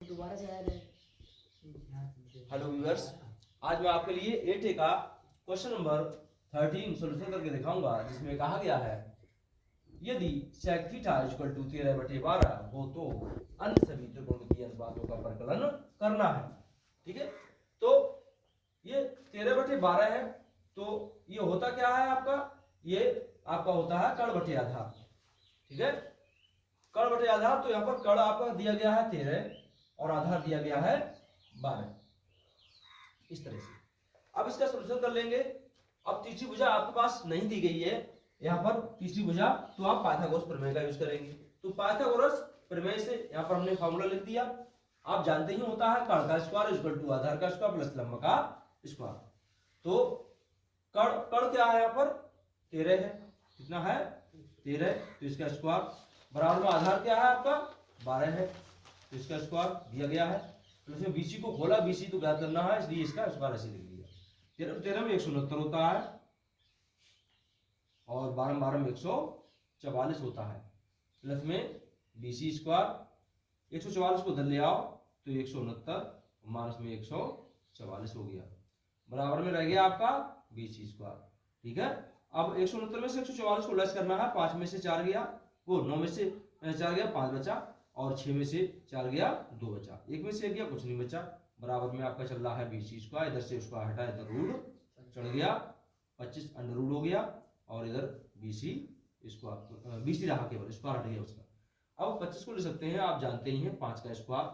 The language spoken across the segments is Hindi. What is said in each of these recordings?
दोबारा से आया नहीं। हेलो व्यूअर्स, आज मैं आपके लिए 8A का क्वेश्चन नंबर 13 सोल्यूशन करके दिखाऊंगा, जिसमें कहा गया है यदि sec थीटा इक्वल टू 13/12 हो तो अन्य सभी त्रिकोणमितीय अनुपातों का परिकलन करना है। ठीक है, तो ये 13/12 है, तो ये होता क्या है आपका, ये आपका होता है कर्ण बटे आधार। ठीक है, कर्ण बटे आधार, तो यहाँ पर कर्ण आपका दिया गया है 13 और आधार दिया गया है 12, इस तरह से। अब इसका सॉल्यूशन कर लेंगे। अब तीसरी भुजा आपके पास नहीं दी गई है यहाँ पर तीसरी भुजा, तो आप पाइथागोरस प्रमेय का यूज करेंगे। तो पाइथागोरस प्रमेय से यहाँ पर हमने फॉर्मूला लिख दिया। आप जानते ही होता है कर्ण का स्क्वायर इक्वल टू आधार का स्क्वायर प्लस लंब का स्क्वायर। तो कर्ण क्या है यहाँ पर 13 है, कितना है 13, तो इसका स्क्वायर बराबर में आधार क्या है आपका 12 है, तो इसका स्क्वायर दिया गया है। तो इसमें बीसी को खोला, बीसी तो ज्ञात करना है, इसलिए इसका स्क्वायर ऐसे लिख दिया। 13 में 169 होता है और 12 में 144 होता है, प्लस में बीसी स्क्वायर 144 को उधर ले आओ तो 169 माइनस में 144 हो गया, बराबर में रह गया आपका बीसी स्क्वायर। ठीक है, अब 169 में से 144 को लेस करना है, 5 में से 4 गया, वो 9 में से 4 गया, 5 बचा, और 6 में से 4 गया, 2 बचा, 1 में से 1 गया, कुछ नहीं बचा, बराबर में आपका चल रहा है बीसी स्क्वायर। इधर से उसको हटा, इधर रूट चढ़ गया, 25 अंडर रूट हो गया, और इधर बीसी स्क्वायर, बीसी रहा, केवल स्क्वायर हट गया उसका। अब 25 को ले सकते हैं, आप जानते ही हैं 5 का स्क्वायर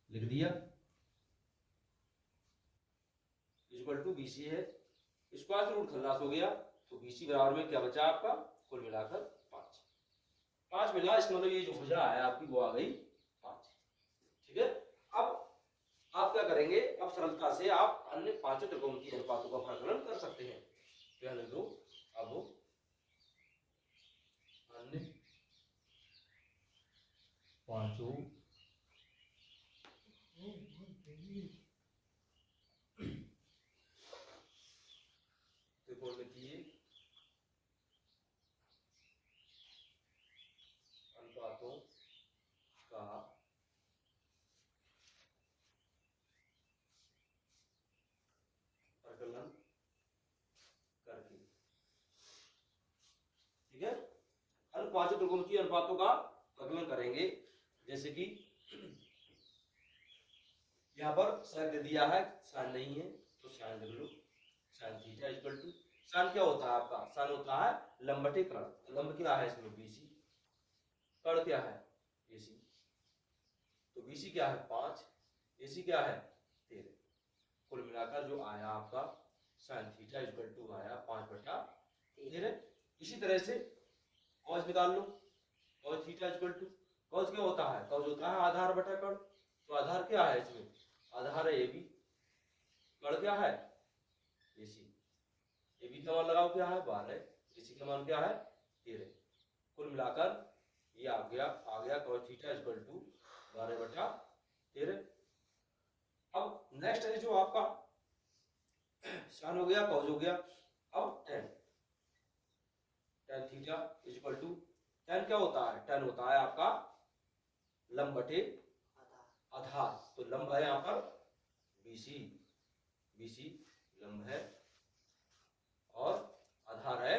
लिख दिया, इक्वल टू बीसी है, स्क्वायर से रूट खल्लास हो गया, तो बीसी बराबर में क्या बचा आपका, कुल मिलाकर 5 मिला, इसका मतलब ये जो भुजा है आपकी वो आ गई 5। ठीक है, अब आप क्या करेंगे, अब सरलता से आप अन्य पांचों त्रिकोणमितीय अनुपातों का परिकलन कर सकते हैं। तो लिख दो, अब अन्य पांचों त्रिकोणमितीय अनुपातों का परिकलन करके। ठीक है, अन्य पांचों त्रिकोणमितीय अनुपातों का परिकलन करेंगे, जैसे कि यहाँ पर साइन दे दिया है, साइन नहीं है तो साइन लिख लो, sine theta equal to, sine क्या होता है आपका, साइन होता है लंब बटे कर्ण। लंब क्या है इसमें बीसी, कर्ण क्या है एसी, तो बीसी क्या है 5, एसी क्या है 13, कुल मिलाकर जो आया आपका साइन थीटा इक्वल टू आया 5/13। इसी तरह से कॉस निकाल लो, cos theta equal to, cos क्या होता है, कॉस होता है आधार बटा कर्ण, तो आधार क्या है इसमें, आधार है AB, कर्ण क्या है AC, AB का मान लगाओ क्या है 12, AC का मान क्या है 13, कुल मिलाकर ये आ गया cos थीटा इक्वल टू 12/13। अब नेक्स्ट है जो आपका साइन हो गया, cos हो गया, अब tan theta equal to, tan क्या होता है, tan होता है आपका लंब बटे आधार, तो लंब है यहाँ पर BC, BC लंब है और आधार है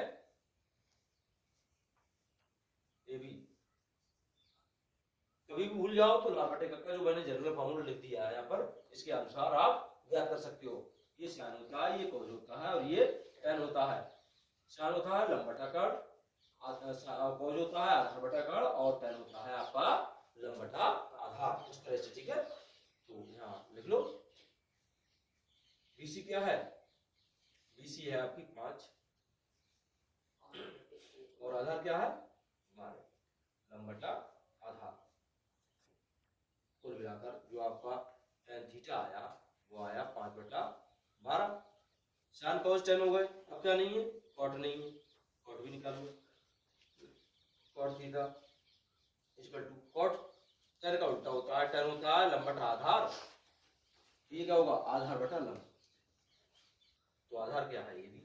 AB। कभी भी भूल जाओ तो लंब बटे का जो मैंने जनरल फॉर्मूला लिख दिया है यहाँ पर, इसके अनुसार आप ज्ञात कर सकते हो। ये साइन होता है, ये cos होता है, और ये tan होता है। साइन होता है लंब बटा कर्ण, cos होता है आधार बटा कर्ण, और tan होता है आपका लंब बटा आधार, इस तरह से। ठीक है, तो यहाँ लिख लो, BC क्या है, BC है आपकी 5 और आधार क्या है 12, लंब बटा आधार, कुल मिलाकर जो आपका tan थीटा आया वो आया 5/12। साइन cos tan हो गए, अब क्या नहीं है, cot नहीं है, cot भी निकाल लो, cot theta equal to, cot tan का उल्टा होता है, tan होता है लंब बटा आधार, ये क्या होगा आधार बटा लंब, तो आधार क्या है ये भी,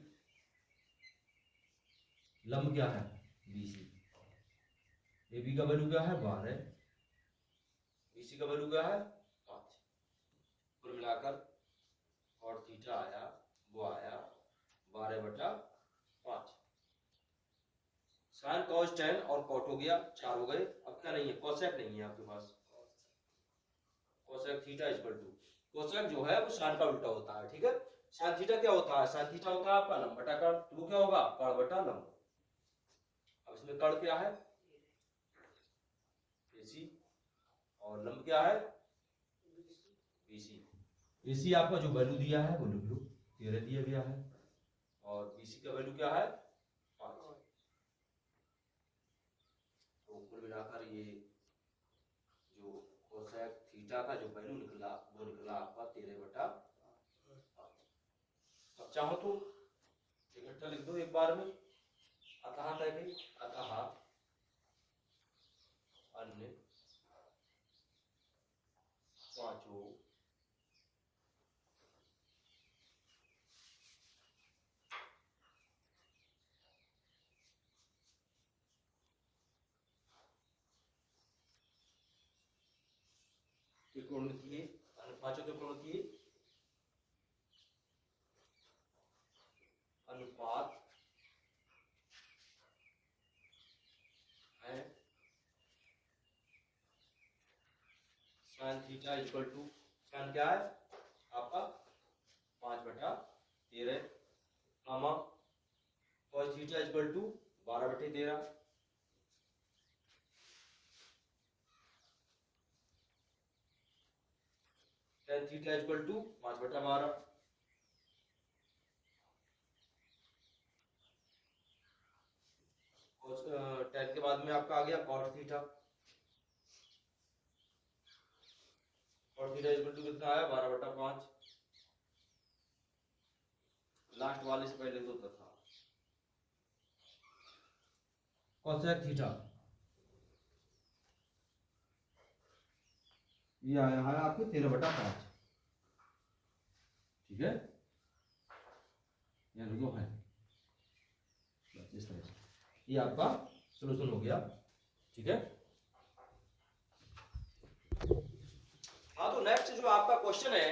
लंब क्या है BC, AB का वैल्यू क्या है 12, BC का वैल्यू क्या है 5। कुल मिलाकर कॉट थीटा आया वो आया 12/5। साइन कॉस टेन और कॉट हो गया 4 हो गए। अब क्या नहीं है, कोसेक नहीं है आपके पास। Cosec theta equal to, cosec जो है वो साइन का उल्टा होता है, ठीक है। साइन थीटा क्या होता है, साइन थीटा होता है आपका लंब बटा कर्ण, तो वो क्या होगा कर्ण बटा लंब। अब इसमें कर्ण क्या है AC और लंब क्या है BC। AC आपका जो वैल्यू दिया है वो लिख लो 13 दिया गया है और BC का वैल्यू क्या है 5। तो कुल मिलाकर ये जो कोसेक थीटा का जो वैल्यू निकला वो निकला आपका 13/5। अब चाहो तो इकट्ठा लिख दो एक बार में। अतः तय गई, अतः अन्य पांचों त्रिकोणमितीय, अन्य पांचों त्रिकोणमितीय अनुपात है sine theta equal to, sine क्या है आपका 5/13, comma cos theta equal to 12/13, tan theta equal to 5/12। Tan के बाद में आपका आ गया cot theta, cot theta equal to कितना आया 12/5। लास्ट वाले से पहले तो था कोसेक थीटा, ये आया है आपको 13/5, ठीक है। यहाँ लिखो है इस तरह से, ये आपका सोल्यूशन हो गया, ठीक है। हाँ तो नेक्स्ट जो आपका क्वेश्चन है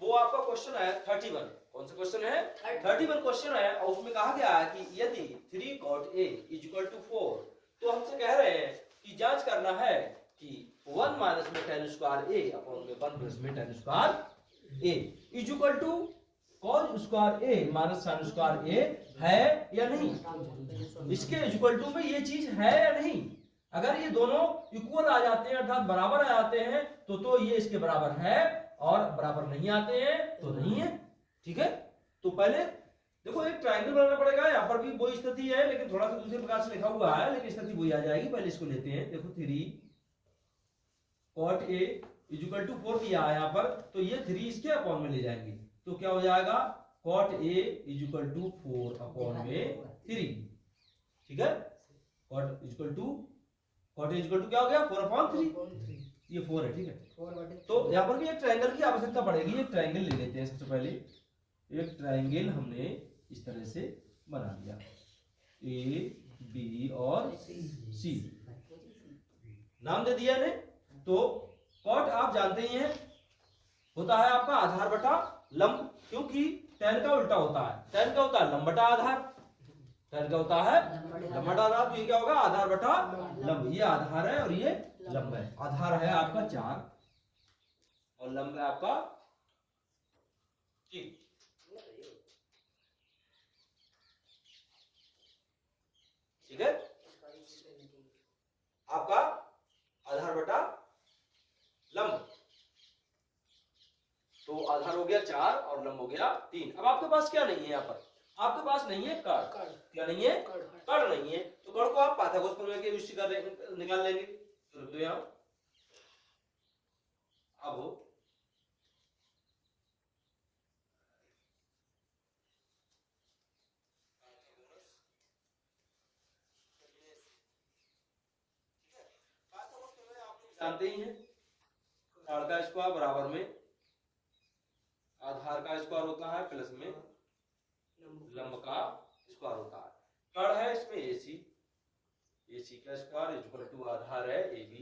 वो आपका क्वेश्चन है 31। कौन सा क्वेश्चन है 31 क्वेश्चन है और उसमें कहा गया है कि यदि 3 cot A = 4, तो हमसे कह रहे हैं कि जांच करना है कि 1 माइनस में tan स्क्वायर A अपॉन में 1 प्लस में tan square A equal to cos square A minus sin square A है या नहीं। इसके इक्वल टू में ये चीज है या नहीं। अगर ये दोनों इक्वल आ जाते हैं अर्थात बराबर आ जाते हैं तो ये इसके बराबर है, और बराबर नहीं आते हैं तो नहीं है, ठीक है। तो पहले देखो एक ट्रायंगल बनाना पड़ेगा, यहाँ पर भी वही स्थिति है लेकिन थोड़ा सा दूसरे प्रकार से लिखा हुआ है, लेकिन स्थिति वही आ जाएगी। पहले इसको लेते हैं, देखो 3 cot A = 4 दिया है यहाँ पर, तो ये 3 इसके अपॉन में ले जाएंगे तो क्या हो जाएगा cot A = 4 अपॉन में 3, ठीक है। cot A = क्या हो गया 4/3, ये 4 है, ठीक है। तो यहाँ पर भी एक ट्रायंगल की आवश्यकता पड़ेगी। एक ट्रायंगल ले लेते हैं सबसे पहले। एक ट्रायंगल हमने इस तरह से बना लिया, A B और C, नाम दे दिया ने। तो कॉट आप जानते ही हैं होता है आपका आधार बटा लंब, क्योंकि tan का उल्टा होता है, tan का होता है लंब बटा आधार, tan का होता है लंब बटा आधार, तो ये क्या होगा आधार बटा लंब। ये आधार है और ये लंब है। आधार है आपका 4 और लंब है आपका 3, ठीक है। आपका आधार बटा लंब, तो आधार हो गया 4 और लंब हो गया 3। अब आपके पास क्या नहीं है, यहाँ पर आपके पास नहीं है कर्ण, क्या नहीं है कर्ण नहीं है, तो कर्ण को आप पाइथागोरस प्रमेय के यूज कर निकाल लेंगे। तो रख दो यहाँ। अब हो जानते ही हैं, कर्ण का स्क्वायर बराबर में आधार का स्क्वायर होता है प्लस में लंब का स्क्वायर होता है। कर्ण है इसमें AC, AC का स्क्वायर इक्वल टू आधार है AB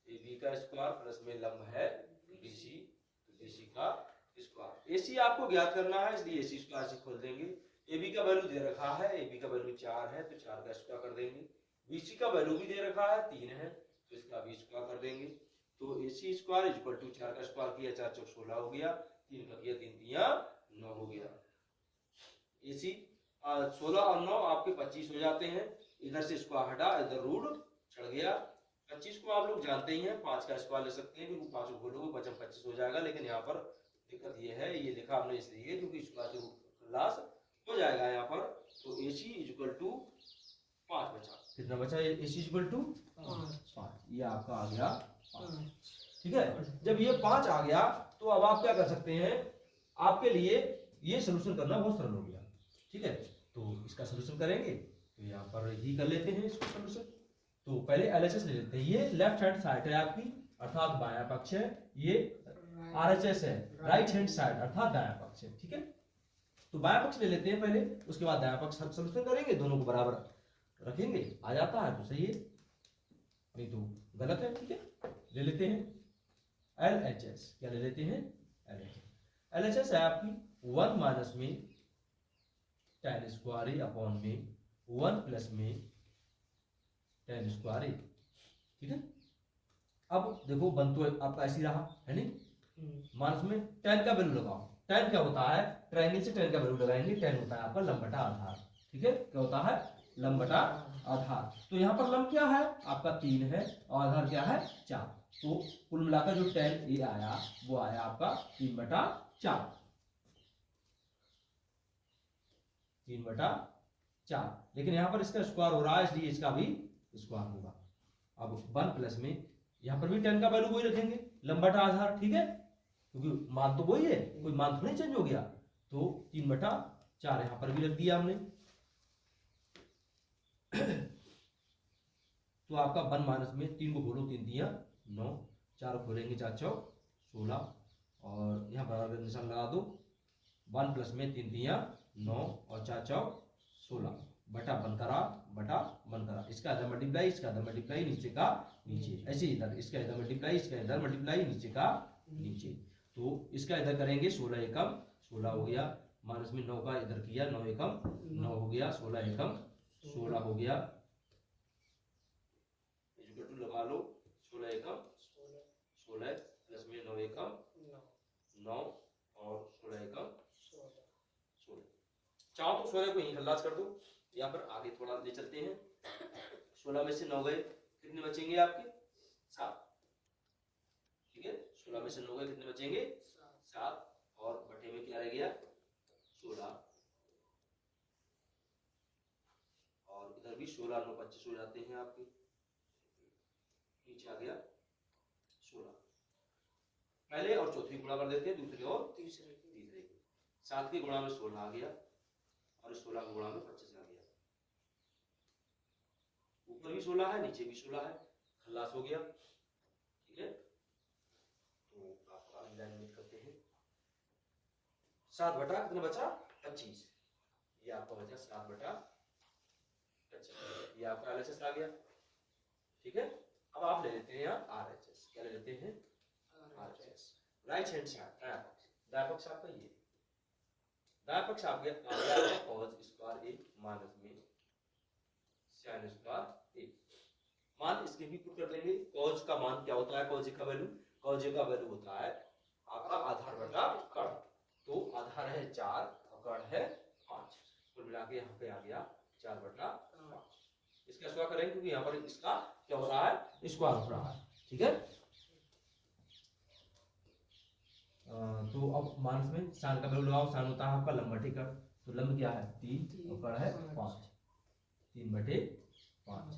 ए बी का स्क्वायर प्लस में लंब है बी सी, तो बी सी का स्क्वायर। ए सी आपको ज्ञात करना है, इसलिए ए सी स्क्वायर से खोल देंगे। ए बी का वैल्यू दे रखा है, ए बी का वैल्यू 4 है तो 4 का स्क्वायर कर देंगे। बी सी का वैल्यू भी दे रखा है 3 है तो इसका भी स्क्वायर कर देंगे। तो ए सी स्क्वायर इक्वल टू 4 का स्क्वायर किया 4 चौक 16 हो गया, 3 का किया 3 तिया 9 हो गया। ए सी 16 और 9 आपके 25 हो जाते हैं। इधर से स्क्वायर हटा, इधर रूट चढ़ गया। 25 को आप लोग जानते ही हैं, 5 का स्क्वायर ले सकते हैं क्योंकि 5 को खोलोगे बचम 25 हो जाएगा। लेकिन यहाँ पर दिक्कत ये है, ये लिखा हमने इसलिए क्योंकि स्क्वायर से रूट लॉस हो जाएगा यहाँ पर। तो ए सी इक्वल टू 5 बचा। कितना बचा? ए सी इक्वल टू 5। ये आपका आ गया 5। ठीक है, जब ये 5 आ गया तो अब आप क्या कर सकते हैं, आपके लिए ये सोल्यूशन करना बहुत सरल हो गया। ठीक है, तो इसका सोल्यूशन करेंगे तो यहाँ पर ही कर लेते हैं इसको सोल्यूशन। तो पहले एलएचएस ले लेते हैं। ये लेफ्ट हैंड साइड है आपकी अर्थात बायां पक्ष है, ये आरएचएस है राइट हैंड साइड अर्थात दायां पक्ष है। ठीक है, तो बायां पक्ष ले लेते हैं पहले, उसके बाद दायां पक्ष सोल्यूशन करेंगे, दोनों को बराबर रखेंगे। आ जाता है तो सही है, नहीं तो गलत है। ठीक है, ले लेते हैं एलएचएस। क्या ले लेते हैं? एलएचएस। एलएचएस है आपकी 1 माइनस में tan स्क्वायर अपॉन में 1 प्लस में tan स्क्वायर। ठीक है, अब देखो बन तो आपका ऐसी रहा है नहीं, माइनस में tan का वैल्यू लगाओ। tan क्या होता है? ट्रायंगल से tan का वैल्यू लगाएंगे, tan होता है आपका लंब बटा आधार। ठीक है, क्या होता है? लंब बटा आधार। तो यहाँ पर लंब क्या है आपका 3 है और आधार क्या है 4। तो कुल मिलाकर जो tan ये आया वो आया आपका 3 बटा 4। 3 बटा 4, लेकिन यहाँ पर इसका स्क्वायर हो रहा है इसलिए इसका भी स्क्वायर होगा। अब 1 प्लस में यहाँ पर भी tan का वैल्यू वही रखेंगे, लंब बटा आधार। ठीक है, क्योंकि मान तो वही है, कोई मान थोड़ी चेंज हो गया। तो 3 बटा 4 यहाँ पर भी रख दिया हमने। तो आपका 1 माइनस में 3 को खोलो 3 दिया 9, 4 खोलेंगे 4 चौक 16 और यहाँ बराबर निशान लगा दो। 1 प्लस में 3 दिया 9 और 4 चौक 16 बटा 1 करा बटा 1 करा। इसका इधर मल्टीप्लाई, इसका इधर मल्टीप्लाई, नीचे का नीचे, ऐसे इधर इसका इधर मल्टीप्लाई, इसका इधर मल्टीप्लाई, नीचे का नीचे। तो इसका इधर करेंगे 16 एकम 16 हो गया, माइनस में 9 का इधर किया 9 एकम 9 हो गया, 16 एकम 16 हो गया। लगा लो 16 एकम 16 प्लस में 9 एकम 9 और 16 एकम 16। चाहो तो 16 को यहीं खल्लास कर दो या फिर आगे थोड़ा ले चलते हैं। 16 में से 9 गए, कितने बचेंगे आपके? 7। ठीक है, 16 में से 9 गए, कितने बचेंगे? 7 और बटे में क्या रह गया? 16 और इधर भी 16 9 25 हो जाते हैं आपके, नीचे आ गया 16। पहले और चौथी गुणा कर देते हैं, दूसरे और तीसरे। 7 के गुणा में 16 आ गया और 16 के गुणा में 25 आ गया। ऊपर भी 16 है नीचे भी 16 है, खल्लास हो गया। ठीक है, तो आपको अगली लाइन में करते हैं। 7 बटा कितना बचा? 25। ये आपका बचा 7 बटा 25। ये आपका एलएचएस आ गया। ठीक है, अब आप ले लेते हैं यहाँ आरएचएस। क्या ले लेते हैं? आरएचएस। राइट हैंड साइड दायां पक्ष, दायां पक्ष आपका ये, दायां पक्ष आपके cos स्क्वायर a माइनस में sin स्क्वायर a। मान इसके भी पुट कर देंगे। cos का मान क्या होता है? cos का वैल्यू, cos का वैल्यू होता है आपका आधार बटा कर्ण। तो आधार है 4 और कर्ण है 5, कुल मिला के यहाँ पे आ गया 4 बटा 5। इसका स्क्वायर करेंगे क्योंकि यहाँ पर इसका क्या हो रहा है? स्क्वायर हो रहा है। ठीक है, तो अब माइनस में साइन का वैल्यू लगाओ। साइन होता है आपका लंब बटे कर्ण। तो लंब क्या है? 3 और कर्ण है 5, 3 बटे 5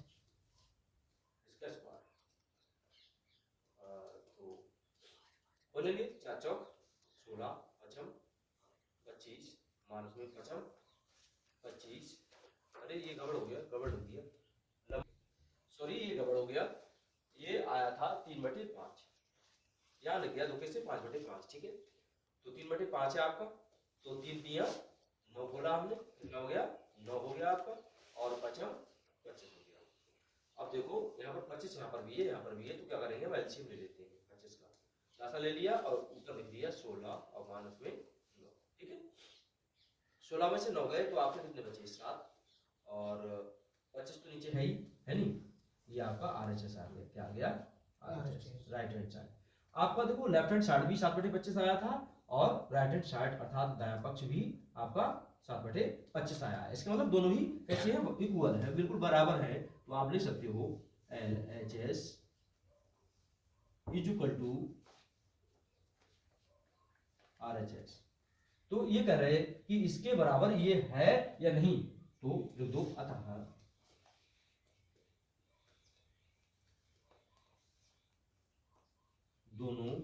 इसका स्क्वायर। तो बोलेंगे 4 चौक 16 पचम 25 माइनस में पचम 25। अरे ये गड़बड़ हो गया, गड़बड़ हो गया, सॉरी ये गड़बड़ हो गया। ये आया था 3 बटे 5, यहाँ लग गया 2 कैसे 5 बटे 5। ठीक है, तो 3 बटे 5 है आपका। तो 3 दिया 9 बोला हमने, कितना हो गया? 9 हो गया आपका और पचम 25 हो गया। अब देखो यहाँ पर 25 यहाँ पर भी है, यहाँ पर भी है, तो क्या करेंगे हम एलसीएम ले लेते हैं 25 का, लासा ले लिया और उत्तर लिख दिया 16 और माइनस में 9। ठीक है, 16 में से 9 गए तो आपके कितने बचे 7 और 25 तो नीचे है ही, है नहीं, ये आपका RHS आ गया। क्या आ गया? RHS, right hand side. आपका देखो लेफ्ट हैंड साइड भी 7/25 आया था और राइट हैंड साइड अर्थात दायां पक्ष भी आपका 7/25 आया है। इसका मतलब दोनों ही कैसे हैं? इक्वल है, बिल्कुल बराबर है। तो आप लिख सकते हो LHS is equal to RHS। तो ये कह रहे हैं कि इसके बराबर ये है या नहीं, तो लिख दो अतः दोनों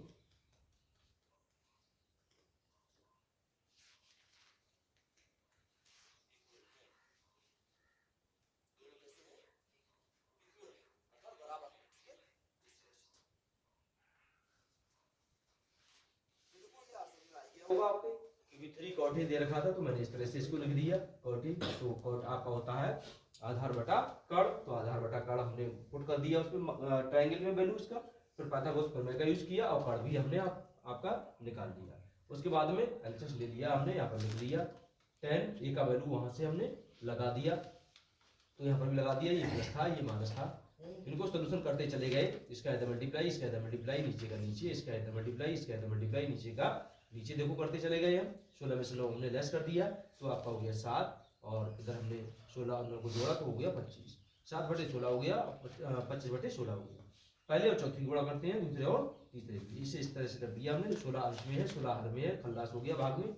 होगा आपके, क्योंकि 3 कॉट दे रखा था तो मैंने इस तरह से इसको लिख दिया कॉट। तो कॉट आपका होता है आधार बटा कड़, तो आधार बटा कड़ हमने पुट कर दिया उसमें ट्रायंगल में वैल्यू उसका, फिर पाइथागोरस प्रमेय का यूज किया और कड़ भी हमने आपका निकाल दिया। उसके बाद में एलएचएस ले लिया हमने, यहाँ पर लिख दिया 10, ए का वैल्यू वहां से हमने लगा दिया, तो यहाँ पर भी लगा दिया, ये प्लस था ये माइनस था। इनको सोल्यूशन करते चले गए, इसका इधर मल्टीप्लाई, इसका इधर मल्टीप्लाई, नीचे का नीचे, इसका इधर मल्टीप्लाई, इसका इधर मल्टीप्लाई, नीचे का नीचे, देखो करते चले गए हम। 16 में से 9 हमने लेस कर दिया तो आपका हो गया 7 और इधर हमने 16 9 को जोड़ा तो हो गया 25। 7/16 हो गया, 25/16 हो गया। पहले और चौथी गुणा करते हैं, दूसरे और तीसरे की, इसे इस तरह से कर दिया हमने। 16 अंश में है, 16 हर में है, खल्लास हो गया भाग में,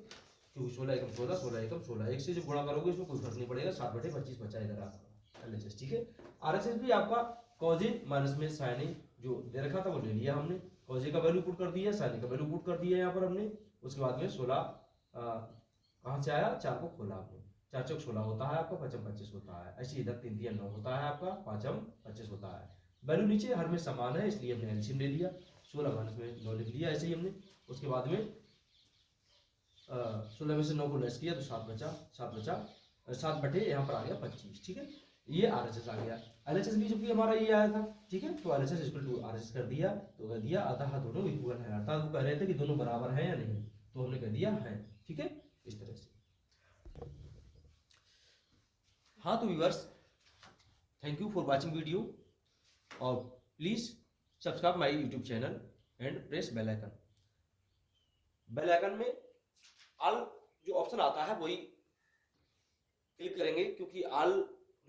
क्योंकि 16 एकम 16, 16 एकम 16, एक से जब गुणा करोगे इसमें कोई फर्क नहीं पड़ेगा। 7/25 बचा इधर आपका LHS। ठीक है, RHS भी आपका कॉजे माइनस में साइने जो दे रखा था वो ले लिया हमने, कॉजे का वैल्यू पुट कर दिया, साइने का वैल्यू पुट कर दिया यहाँ पर हमने। उसके बाद में 16 कहाँ से आया, 4 को खोला आपने, 4 चौक 16 होता है आपका, 5 25 होता है। ऐसे इधर 3 3 9 होता है आपका, 5 25 होता है। वैल्यू नीचे हर में समान है इसलिए हमने एलसीएम ले लिया, 16 माइनस में 9 लिख लिया ऐसे ही हमने। उसके बाद में 16 में से 9 को लेस किया तो 7 बचा, 7 बटे यहाँ पर आ गया 25। ठीक है, ये RHS आ गया। LHS भी चूंकि हमारा ये आया था, ठीक है, तो LHS इक्वल टू RHS कर दिया, तो कह दिया अतः दोनों इक्वल है, अर्थात वो कह रहे थे कि दोनों बराबर हैं या नहीं, तो हमने कह दिया है। ठीक है, इस तरह से। हाँ तो viewers, thank you for watching video और please subscribe my YouTube channel and press bell icon. Bell icon में ऑल जो ऑप्शन आता है वही क्लिक करेंगे, क्योंकि ऑल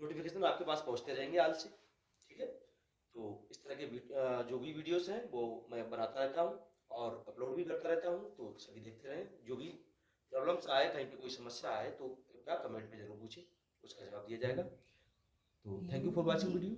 नोटिफिकेशन आपके पास पहुंचते रहेंगे ऑल से। ठीक है, तो इस तरह के जो भी वीडियोस हैं वो मैं बनाता रहता हूं और अपलोड भी करता रहता हूं, तो सभी देखते रहें। जो भी प्रॉब्लम्स आए, कहीं पे कोई समस्या आए तो कृपया कमेंट में जरूर पूछें, उसका जवाब दिया जाएगा। तो thank you for watching video.